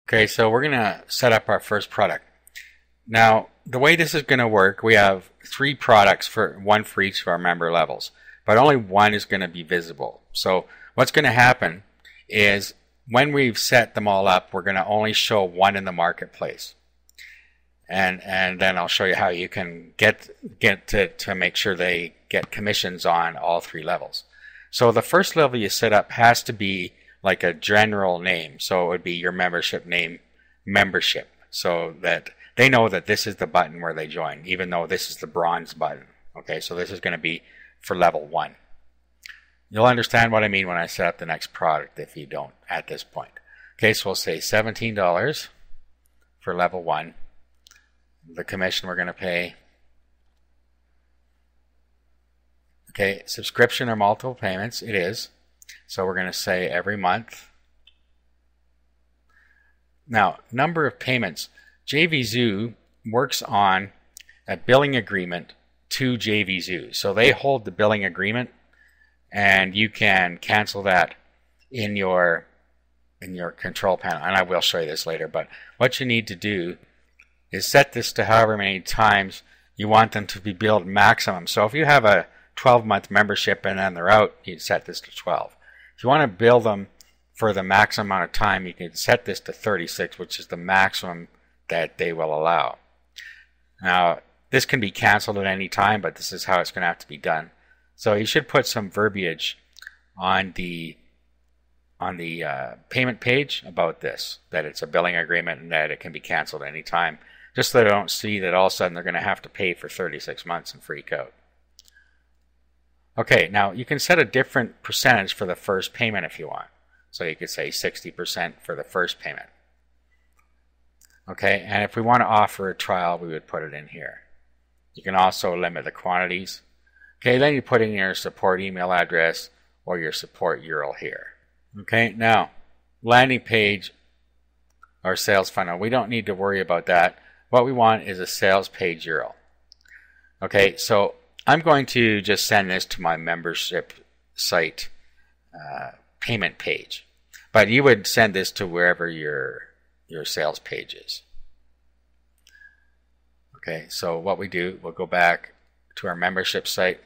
Okay, so we're going to set up our first product. Now, the way this is going to work, we have 3 products, for one for each of our member levels, but only one is going to be visible. So what's going to happen is when we've set them all up, we're going to only show one in the marketplace. And then I'll show you how you can get to make sure they get commissions on all 3 levels. So the first level you set up has to be like a general name. So it would be your membership name, membership, so that they know that this is the button where they join, even though this is the bronze button. Okay, so this is going to be for level 1. You'll understand what I mean when I set up the next product if you don't at this point. Okay, so we'll say $17 for level 1. The commission we're going to pay. Okay, subscription or multiple payments, it is. So we're going to say every month. Now, number of payments. JVZoo works on a billing agreement to JVZoo. So they hold the billing agreement, and you can cancel that in your control panel. And I will show you this later, but what you need to do is set this to however many times you want them to be billed maximum. So if you have a 12-month membership and then they're out, you set this to 12. If you want to bill them for the maximum amount of time, you can set this to 36, which is the maximum that they will allow. Now, this can be canceled at any time, but this is how it's going to have to be done. So you should put some verbiage on the payment page about this, that it's a billing agreement and that it can be canceled at any time, just so they don't see that all of a sudden they're going to have to pay for 36 months and freak out. Okay, now you can set a different percentage for the first payment if you want. So you could say 60% for the first payment. Okay, and if we want to offer a trial, we would put it in here. You can also limit the quantities. Okay, then you put in your support email address or your support URL here. Okay, now, landing page or sales funnel. We don't need to worry about that. What we want is a sales page URL. Okay, so I'm going to just send this to my membership site payment page. But you would send this to wherever your sales page is. Okay, so what we do, we'll go back to our membership site.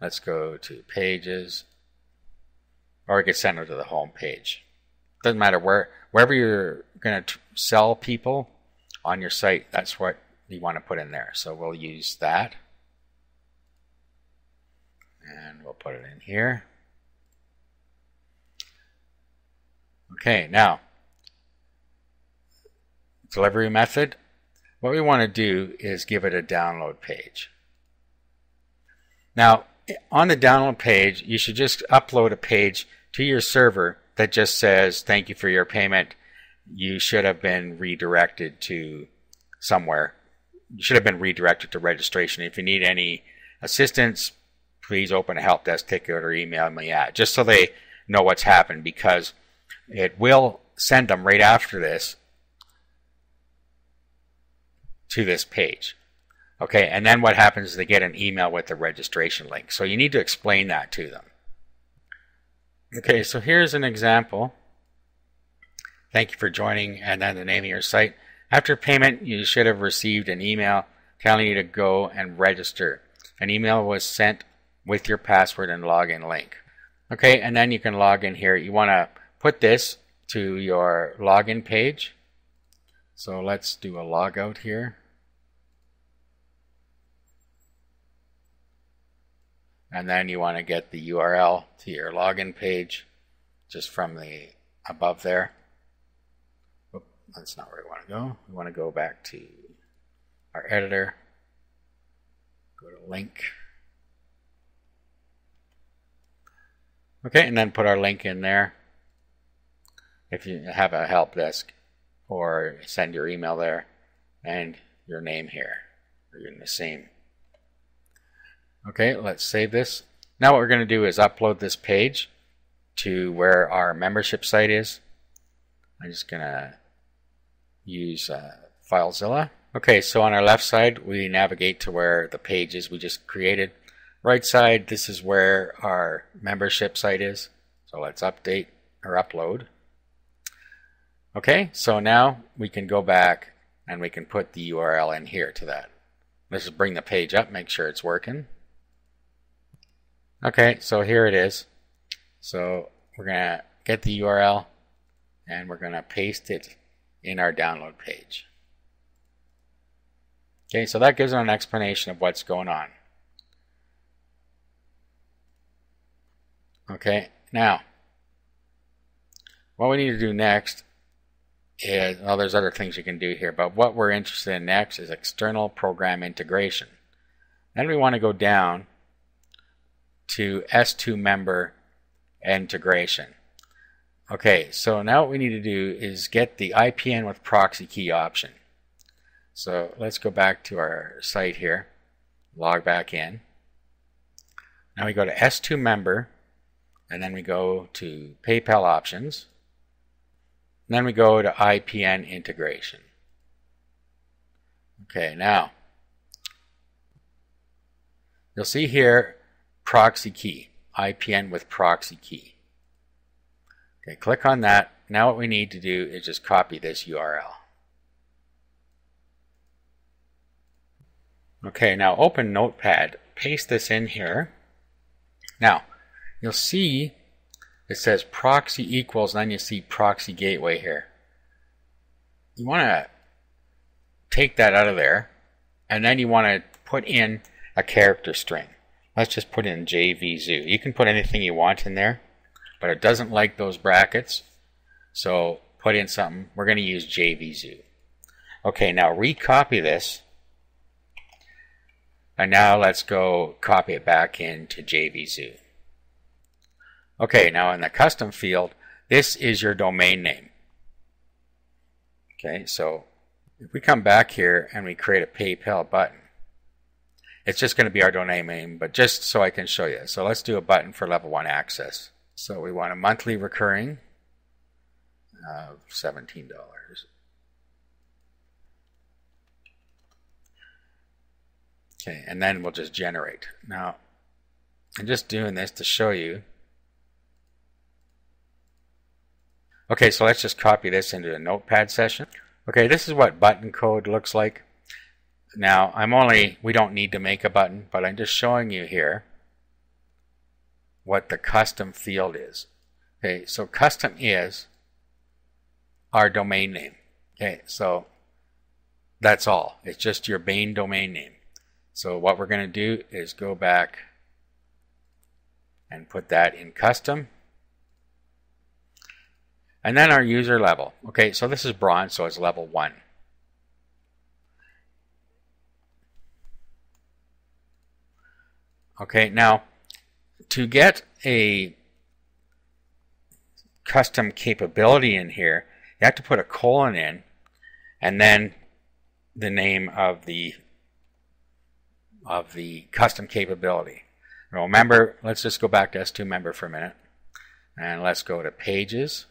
Let's go to pages, or we could send it to the home page. Doesn't matter wherever you're going to sell people on your site, that's what you want to put in there. So we'll use that. And we'll put it in here. Okay, now, delivery method. What we want to do is give it a download page. Now, on the download page, you should just upload a page to your server that just says, thank you for your payment. You should have been redirected to somewhere. You should have been redirected to registration. If you need any assistance, please open a help desk ticket or email me at, just so they know what's happened, because it will send them right after this to this page. Okay, and then what happens is they get an email with the registration link. So you need to explain that to them. Okay, so here's an example. Thank you for joining, and then the name of your site. After payment, you should have received an email telling you to go and register. An email was sent with your password and login link. Okay, and then you can log in here. You want to put this to your login page. So let's do a logout here. And then you want to get the URL to your login page just from the above there. Oop, that's not where we want to go. We want to go back to our editor. Go to link. Okay, and then put our link in there. If you have a help desk, or send your email there, and your name here, or in the same. Okay, let's save this. Now what we're going to do is upload this page to where our membership site is. I'm just going to use FileZilla. Okay, so on our left side, we navigate to where the page is we just created. Right side, this is where our membership site is. So let's update or upload. Okay, so now we can go back and we can put the URL in here to that. Let's just bring the page up, make sure it's working. Okay, so here it is. So we're going to get the URL and we're going to paste it in our download page. Okay, so that gives them an explanation of what's going on. Okay, now what we need to do next is, well, there's other things you can do here, but what we're interested in next is external program integration. Then we want to go down to S2 member integration. Okay, so now what we need to do is get the IPN with proxy key option. So let's go back to our site here, log back in. Now we go to S2 member, and then we go to PayPal options. And then we go to IPN integration. Okay, now you'll see here proxy key, IPN with proxy key. Okay, click on that. Now what we need to do is just copy this URL. Okay, now open Notepad, paste this in here. Now, you'll see it says proxy equals, and then you see proxy gateway here. You want to take that out of there, and then you want to put in a character string. Let's just put in JVZoo. You can put anything you want in there, but it doesn't like those brackets, so put in something. We're going to use JVZoo. Okay, now recopy this, and now let's go copy it back into JVZoo. Okay, now in the custom field, this is your domain name. Okay, so if we come back here and we create a PayPal button, it's just going to be our domain name, but just so I can show you. So let's do a button for level 1 access. So we want a monthly recurring of $17. Okay, and then we'll just generate. Now, I'm just doing this to show you. Okay, so let's just copy this into a Notepad session. Okay, this is what button code looks like. Now, we don't need to make a button, but I'm just showing you here what the custom field is. Okay, so custom is our domain name. Okay, so that's all. It's just your main domain name. So what we're going to do is go back and put that in custom. And then our user level. Okay, so this is bronze, so it's level 1. Okay, now to get a custom capability in here, you have to put a colon in and then the name of the custom capability. Remember, let's just go back to S2 member for a minute, and let's go to pages,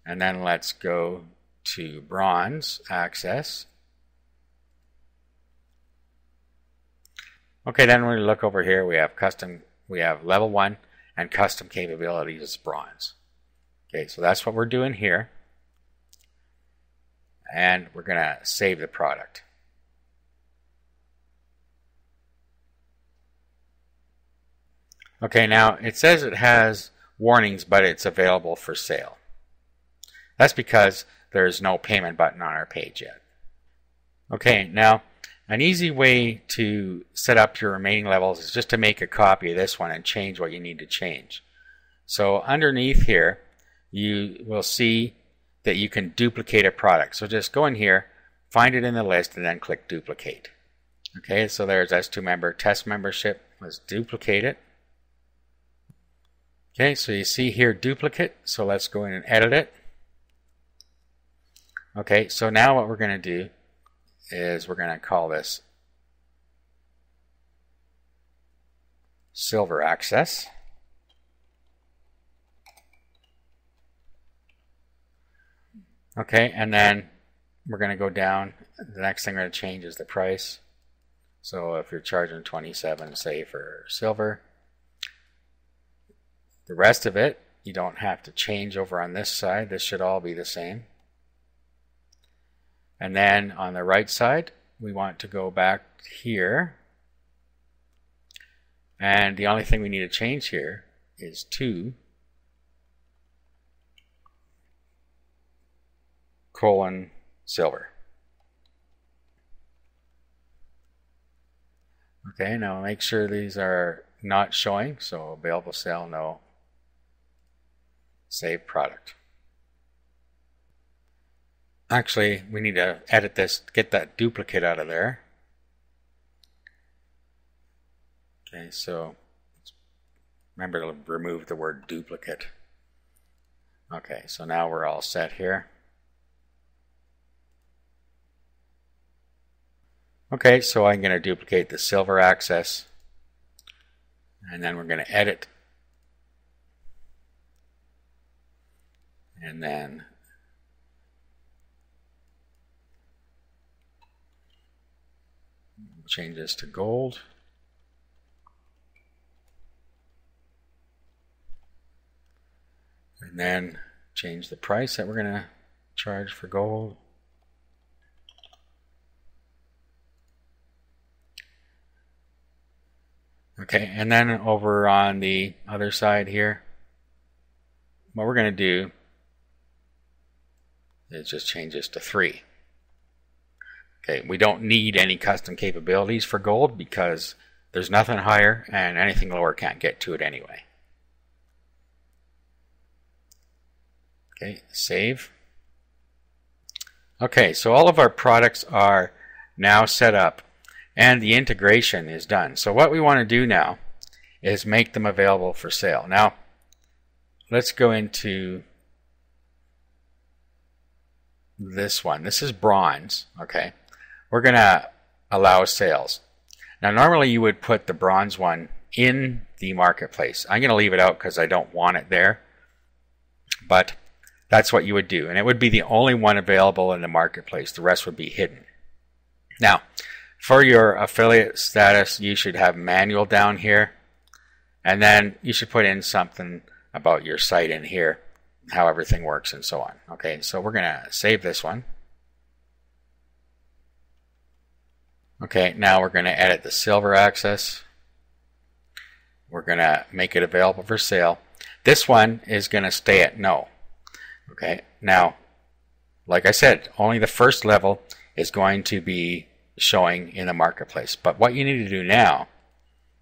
and then let's go to bronze access. Okay, then when we look over here, we have level 1 and custom capabilities is bronze. Okay, so that's what we're doing here, and we're going to save the product. Okay, now it says it has warnings, but it's available for sale. That's because there's no payment button on our page yet. Okay, now an easy way to set up your remaining levels is just to make a copy of this one and change what you need to change. So underneath here, you will see that you can duplicate a product. So just go in here, find it in the list, and then click duplicate. Okay, so there's S2 member test membership. Let's duplicate it. Okay, so you see here duplicate, so let's go in and edit it. Okay, so now what we're going to do is we're going to call this Silver Access. Okay, and then we're going to go down. The next thing we're going to change is the price. So if you're charging $27, say for silver, the rest of it you don't have to change over on this side. This should all be the same. And then on the right side, we want to go back here. And the only thing we need to change here is to :silver. Okay, now make sure these are not showing. So available sale, no. Save product. Actually, we need to edit this, get that duplicate out of there. Okay, so remember to remove the word duplicate. Okay, so now we're all set here. Okay, so I'm going to duplicate the silver access, and then we're going to edit, and then change this to gold. And then change the price that we're going to charge for gold. Okay, and then over on the other side here, what we're going to do is just change this to 3. Okay, we don't need any custom capabilities for gold because there's nothing higher and anything lower can't get to it anyway. Okay, save. Okay, so all of our products are now set up and the integration is done. So what we want to do now is make them available for sale. Now, let's go into this one. This is bronze, okay? We're going to allow sales. Now, normally you would put the bronze one in the marketplace. I'm going to leave it out because I don't want it there, but that's what you would do. And it would be the only one available in the marketplace. The rest would be hidden. Now, for your affiliate status, you should have manual down here. And then you should put in something about your site in here, how everything works and so on. Okay, so we're going to save this one. Okay, now we're going to edit the silver access. We're going to make it available for sale. This one is going to stay at no. Okay, now, like I said, only the first level is going to be showing in the marketplace. But what you need to do now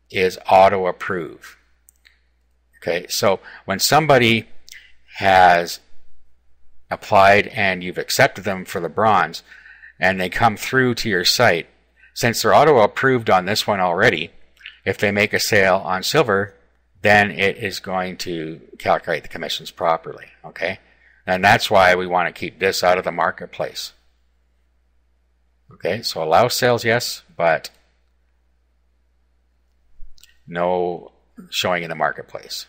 is auto approve. Okay, so when somebody has applied and you've accepted them for the bronze and they come through to your site, since they're auto approved on this one already, if they make a sale on silver, then it is going to calculate the commissions properly. Okay, and that's why we want to keep this out of the marketplace. Okay, so allow sales, yes, but no showing in the marketplace.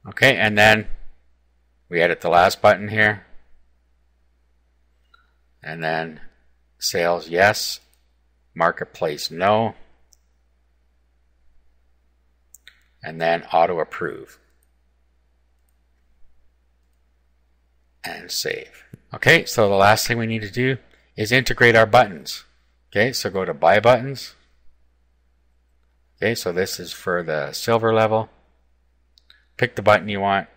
Okay, and then we edit the last button here. And then sales, yes. Marketplace, no. And then auto approve. And save. Okay, so the last thing we need to do is integrate our buttons. Okay, so go to buy buttons. Okay, so this is for the silver level. Pick the button you want.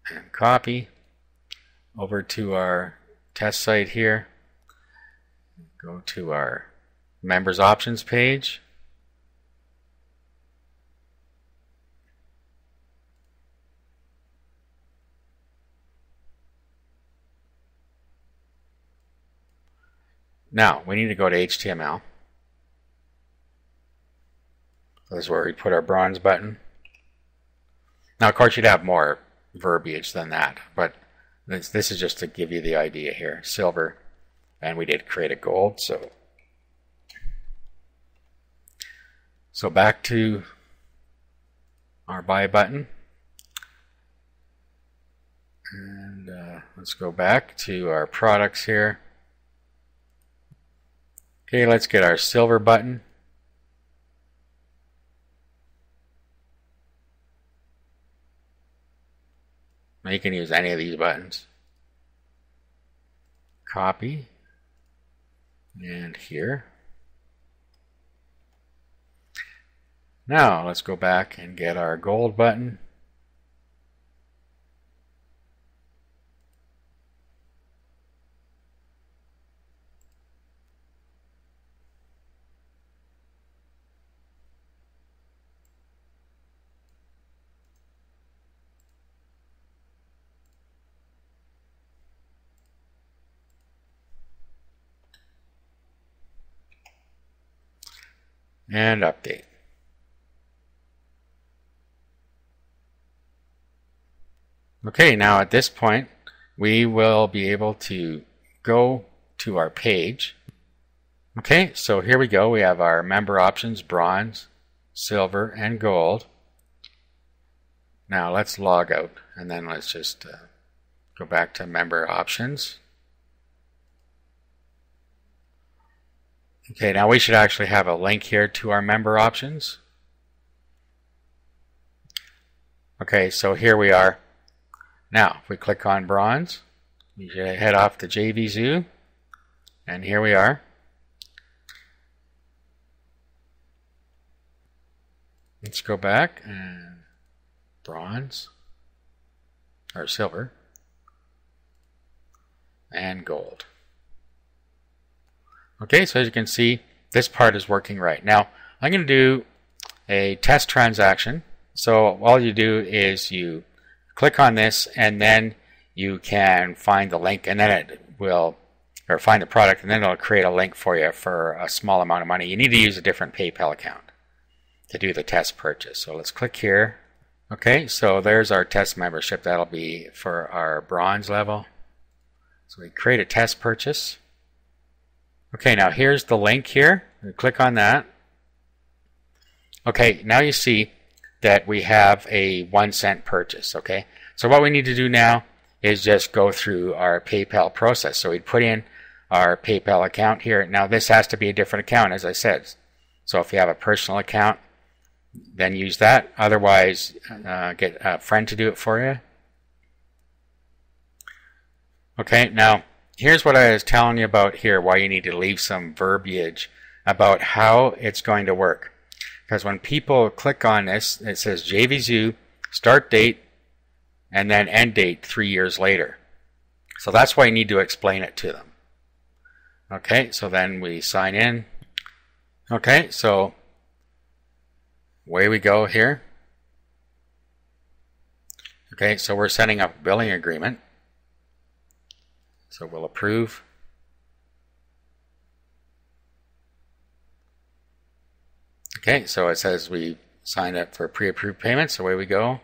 And copy over to our test site here. Go to our members options page. Now, we need to go to HTML. This is where we put our bronze button. Now, of course, you'd have more verbiage than that, but this is just to give you the idea here. Silver, and we did create a gold, so back to our buy button. And let's go back to our products here. Okay, let's get our silver button. You can use any of these buttons. Copy. And here. Now let's go back and get our gold button. And update. Okay, now at this point, we will be able to go to our page. Okay, so here we go. We have our member options, bronze, silver, and gold. Now let's log out, and then let's just go back to member options. Okay, now we should actually have a link here to our member options. Okay, so here we are. Now, if we click on bronze, we should head off to JVZoo, and here we are. Let's go back and bronze, or silver, and gold. Okay, so as you can see, this part is working right. Now, I'm going to do a test transaction. So all you do is you click on this, and then you can find the link, and then it will, or find the product, and then it'll create a link for you for a small amount of money. You need to use a different PayPal account to do the test purchase. So let's click here. Okay, so there's our test membership. That'll be for our bronze level. So we create a test purchase. Okay, now here's the link here. We click on that. Okay, now you see that we have a 1 cent purchase. Okay, so what we need to do now is just go through our PayPal process. So we'd put in our PayPal account here. Now this has to be a different account, as I said. So if you have a personal account, then use that. Otherwise, get a friend to do it for you. Okay, now here's what I was telling you about here, why you need to leave some verbiage about how it's going to work. Because when people click on this, it says JVZoo, start date, and then end date 3 years later. So that's why you need to explain it to them. Okay, so then we sign in. Okay, so away we go here. Okay, so we're setting up a billing agreement. So we'll approve. Okay, so it says we signed up for pre-approved payments. Away we go.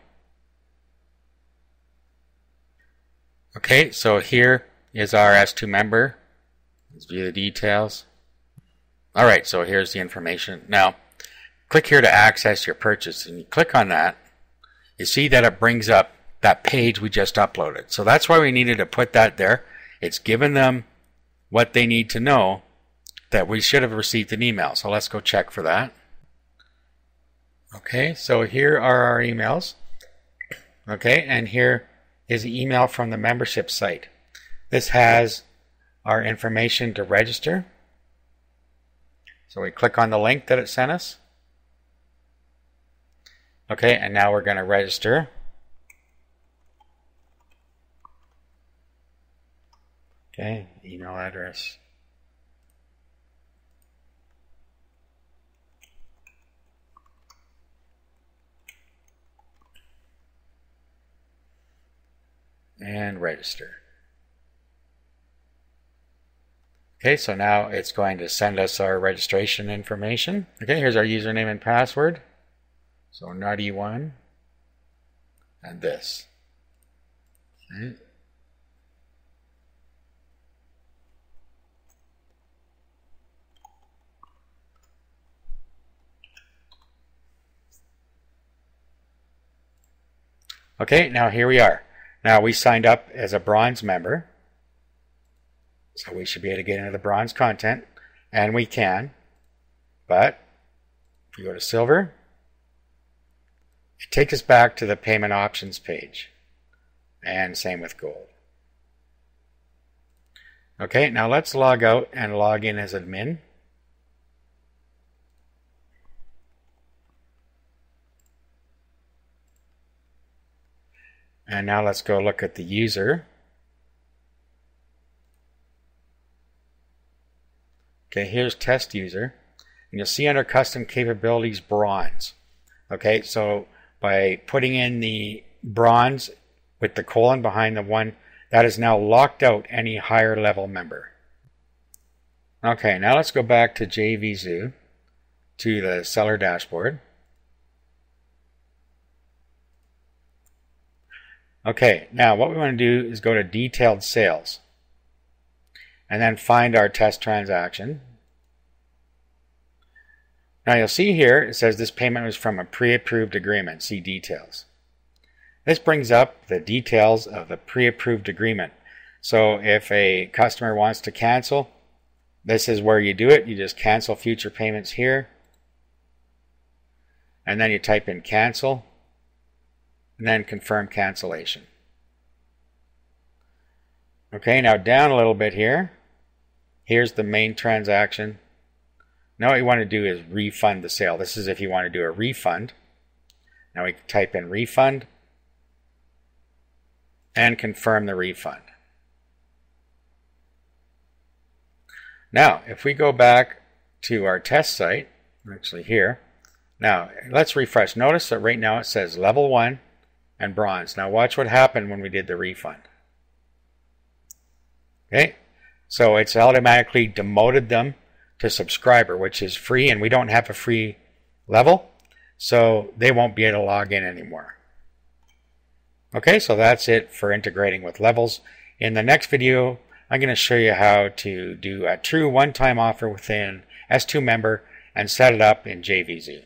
Okay, so here is our S2 member. Let's view the details. Alright, so here's the information. Now, click here to access your purchase, and you click on that. You see that it brings up that page we just uploaded. So that's why we needed to put that there. It's given them what they need to know, that we should have received an email. So let's go check for that. Okay, so here are our emails. Okay, and here is the email from the membership site. This has our information to register. So we click on the link that it sent us. Okay, and now we're going to register. Okay, email address. And register. Okay, so now it's going to send us our registration information. Okay, here's our username and password. So Nutty1 and this. Okay. Okay, now here we are. Now we signed up as a bronze member, so we should be able to get into the bronze content, and we can, but if you go to silver, it takes us back to the payment options page. and same with gold. Okay, now let's log out and log in as admin. And now let's go look at the user. Okay, here's test user. And you'll see under custom capabilities bronze. Okay, so by putting in the bronze with the colon behind the one, that has now locked out any higher level member. Okay, now let's go back to JVZoo, to the seller dashboard. Okay, now what we want to do is go to detailed sales and then find our test transaction. Now you'll see here it says this payment was from a pre-approved agreement. See details. This brings up the details of the pre-approved agreement. So if a customer wants to cancel, this is where you do it. You just cancel future payments here. And then you type in cancel. And then confirm cancellation. Okay, now down a little bit here. Here's the main transaction. Now what you want to do is refund the sale. This is if you want to do a refund. Now we can type in refund and confirm the refund. Now, if we go back to our test site, actually here, now let's refresh. Notice that right now it says level 1 and bronze. Now watch what happened when we did the refund. Okay, so it's automatically demoted them to subscriber, which is free, and we don't have a free level, so they won't be able to log in anymore. Okay, so that's it for integrating with levels. In the next video, I'm going to show you how to do a true one-time offer within S2 Member and set it up in JVZoo.